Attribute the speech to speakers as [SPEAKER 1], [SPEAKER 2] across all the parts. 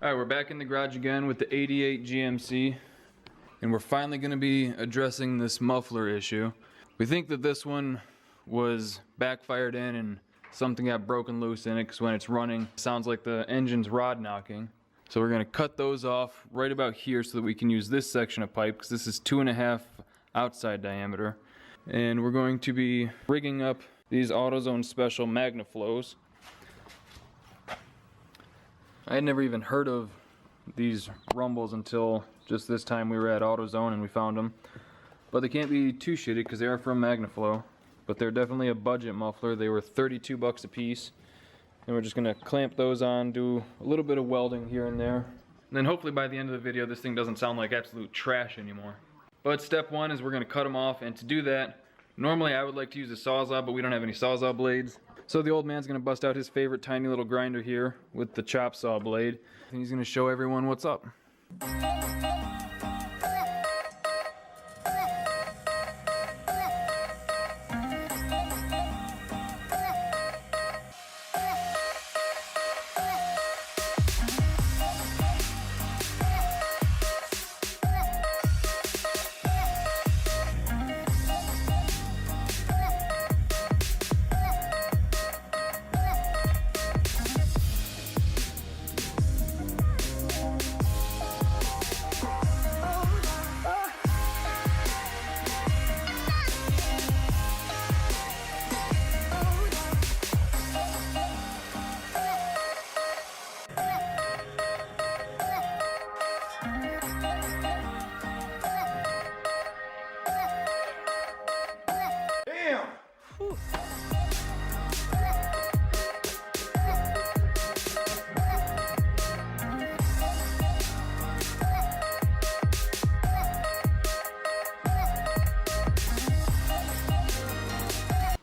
[SPEAKER 1] Alright, we're back in the garage again with the 88 GMC, and we're finally going to be addressing this muffler issue. We think that this one was backfired in and something got broken loose in it, because when it's running, it sounds like the engine's rod knocking. So we're going to cut those off right about here so that we can use this section of pipe, because this is 2.5 outside diameter. And we're going to be rigging up these AutoZone Special MagnaFlows. I had never even heard of these rumbles until just this time we were at AutoZone and we found them. But they can't be too shitty because they are from MagnaFlow. But they're definitely a budget muffler. They were 32 bucks a piece. And we're just going to clamp those on, do a little bit of welding here and there. And then hopefully by the end of the video this thing doesn't sound like absolute trash anymore. But step one is we're going to cut them off, and to do that, normally I would like to use a Sawzall, but we don't have any Sawzall blades. So the old man's gonna bust out his favorite tiny little grinder here with the chop saw blade. And he's gonna show everyone what's up.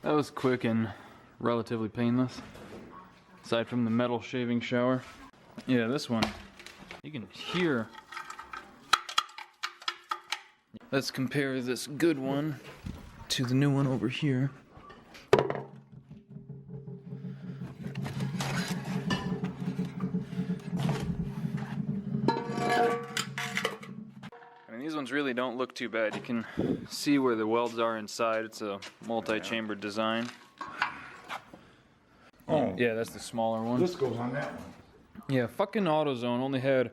[SPEAKER 1] That was quick and relatively painless, aside from the metal shaving shower. Yeah, this one, you can hear. Let's compare this good one to the new one over here. These ones really don't look too bad. You can see where the welds are inside. It's a multi-chambered design.
[SPEAKER 2] Oh.
[SPEAKER 1] Yeah, that's the smaller one.
[SPEAKER 2] This goes on that one.
[SPEAKER 1] Yeah, fucking AutoZone only had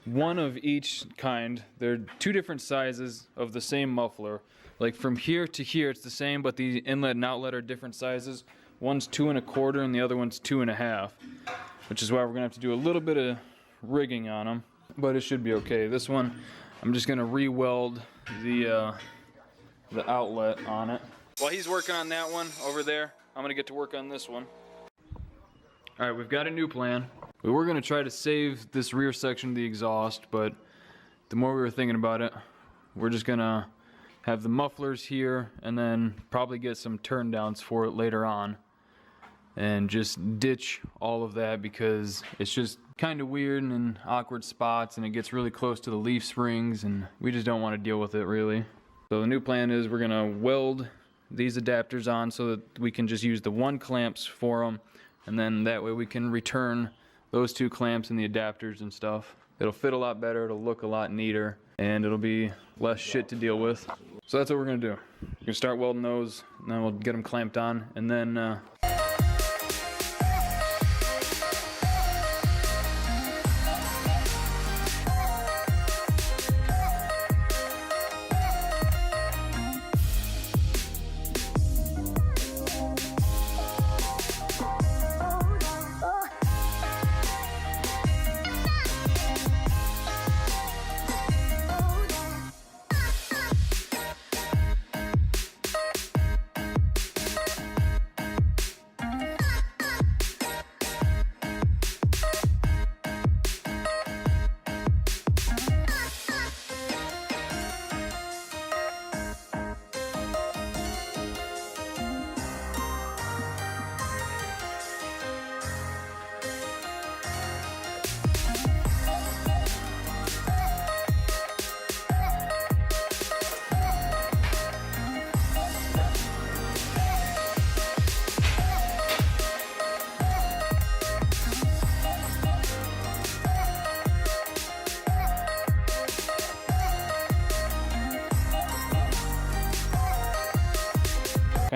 [SPEAKER 1] one of each kind. They're two different sizes of the same muffler. Like from here to here it's the same, but the inlet and outlet are different sizes. One's 2 1/4 and the other one's 2 1/2. Which is why we're gonna have to do a little bit of rigging on them. But it should be okay. This one, I'm just gonna re-weld the outlet on it. While he's working on that one over there, I'm gonna get to work on this one. Alright, we've got a new plan. We were gonna try to save this rear section of the exhaust, but the more we were thinking about it, we're just gonna have the mufflers here and then probably get some turn downs for it later on. And just ditch all of that because it's just kind of weird and in awkward spots, and it gets really close to the leaf springs, and we just don't want to deal with it really. So the new plan is we're gonna weld these adapters on so that we can just use the one clamps for them, and then that way we can return those two clamps and the adapters and stuff. It'll fit a lot better, it'll look a lot neater, and it'll be less shit to deal with. So that's what we're gonna do. We're gonna start welding those, and then we'll get them clamped on, and then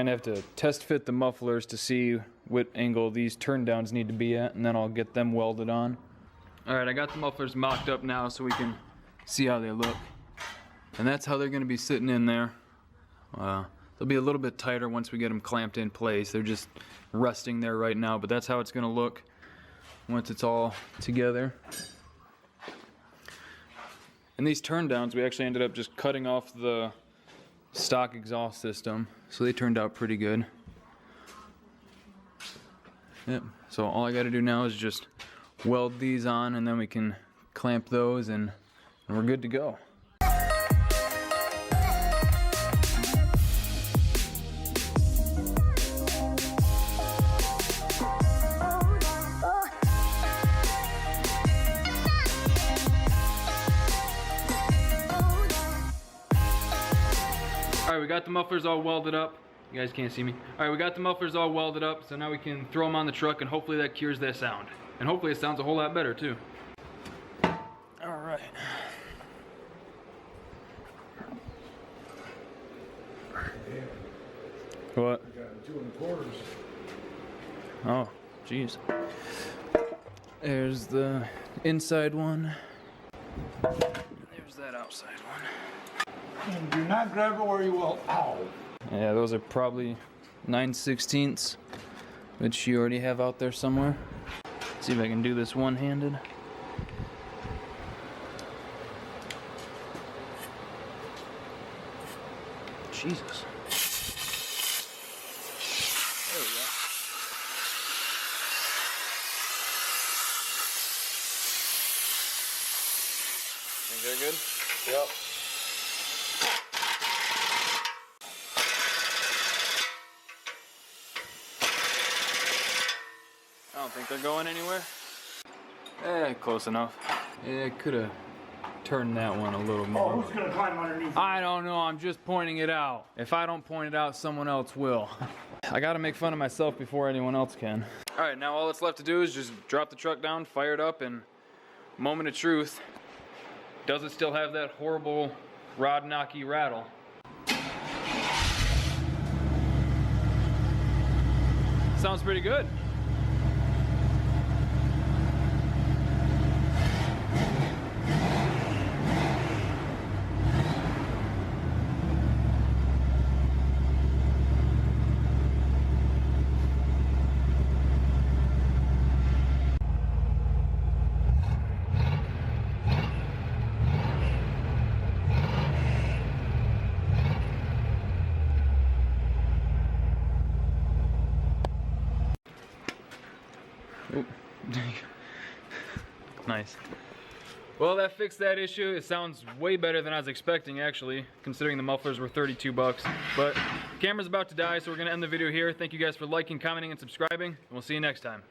[SPEAKER 1] kind of have to test fit the mufflers to see what angle these turn downs need to be at, and then I'll get them welded on. Alright, I got the mufflers mocked up now so we can see how they look. And that's how they're going to be sitting in there. They'll be a little bit tighter once we get them clamped in place. They're just resting there right now, but that's how it's going to look once it's all together. And these turn downs, we actually ended up just cutting off the stock exhaust system, so they turned out pretty good. Yep, so all I got to do now is just weld these on, and then we can clamp those, and we're good to go. Alright, we got the mufflers all welded up. You guys can't see me. Alright, we got the mufflers all welded up, so now we can throw them on the truck, and hopefully that cures that sound. And hopefully it sounds a whole lot better too. Alright. What?
[SPEAKER 2] We got 2 1/4.
[SPEAKER 1] Oh, jeez. There's the inside one. There's that outside one.
[SPEAKER 2] And do not grab it where you will. Ow.
[SPEAKER 1] Yeah, those are probably 9/16, which you already have out there somewhere. See if I can do this one-handed. Jesus. There we go. Think they're good?
[SPEAKER 2] Yep.
[SPEAKER 1] I don't think they're going anywhere. Close enough. Yeah, could have turned that one a little more.
[SPEAKER 2] Oh, who's gonna climb underneath?
[SPEAKER 1] I don't know, I'm just pointing it out. If I don't point it out, someone else will. I gotta make fun of myself before anyone else can. Alright, now all that's left to do is just drop the truck down, fire it up, and moment of truth. Does it still have that horrible rod knocky rattle? Sounds pretty good. Oop. Nice. Well, that fixed that issue. It sounds way better than I was expecting, actually, considering the mufflers were 32 bucks. But the camera's about to die, so we're gonna end the video here. Thank you guys for liking, commenting, and subscribing, and we'll see you next time.